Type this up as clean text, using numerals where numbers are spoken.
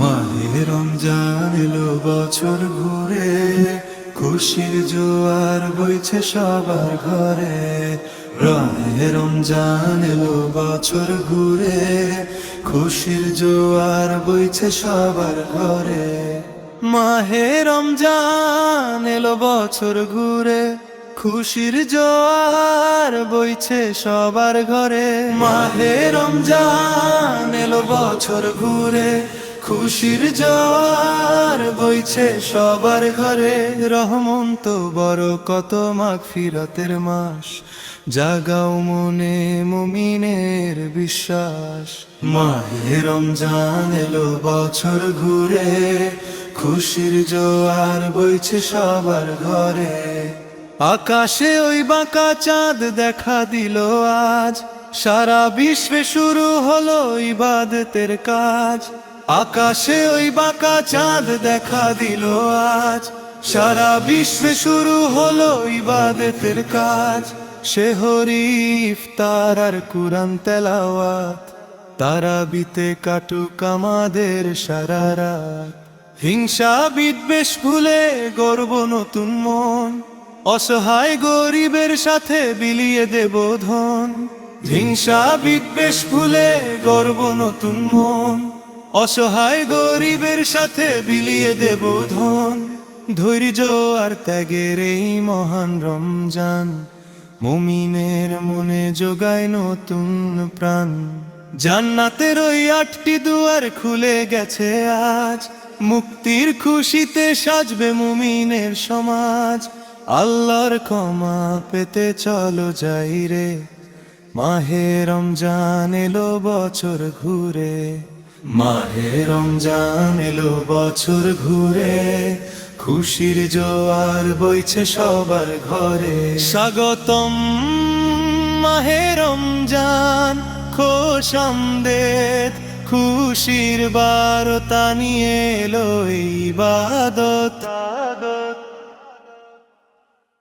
মাহে রমজান এলো বছর ঘুরে, খুশির জোয়ার বইছে সবার ঘরে। মাহে রমজান এলো বছর ঘুরে, খুশির জোয়ার বইছে সবার ঘরে। মাহে রমজান এলো বছর ঘুরে, খুশির জোয়ার বইছে সবার ঘরে। মাহে রমজান এলো বছর ঘুরে, খুশির জোয়ার বইছে সবার ঘরে। রহমত বড় কত মাগফিরাতের মাস, জাগাও মনে মুমিনের বিশ্বাস। মাহে রমজান এলো বছর ঘুরে, খুশির জোয়ার বইছে সবার ঘরে। আকাশে ওই বাঁকা চাঁদ দেখা দিল আজ, সারা বিশ্বে শুরু হলো ইবাদতের কাজ। আকাশে ওই বাঁকা চাঁদ দেখা দিল আজ, সারা বিশ্বে শুরু হলো ইবাদতের কাজ। শেহরি ইফতার আর কুরআন তেলাওয়াত, তারাবিতে কাটুক আমাদের সারা রাত। হিংসা বিদ্বেষ ভুলে গর্ব নতুন মন, অসহায় গরিবের সাথে বিলিয়ে দেব ধন। হিংসা বিদ্বেষ ভুলে গর্ব নতুন মন, অসহায় গরিবের সাথে বিলিয়ে দেব ধন। ধৈর্য আর ত্যাগের এই মহান রমজান, মুমিনের মনে যোগায় নতুন প্রাণ। জান্নাতের ওই 8টি দুয়ার খুলে গেছে আজ, মুক্তির খুশিতে সাজবে মুমিনের সমাজ। আল্লাহর ক্ষমা পেতে চলো যাই রে, মাহে রমজান এলো বছর ঘুরে। মাহে রমজান এলো বছর ঘুরে, খুশির জোয়ার বইছে সবার ঘরে। স্বাগতম মাহে রমজান, খোশ আমদেদ, খুশির বার্তা নিয়ে এলো ইবাদত।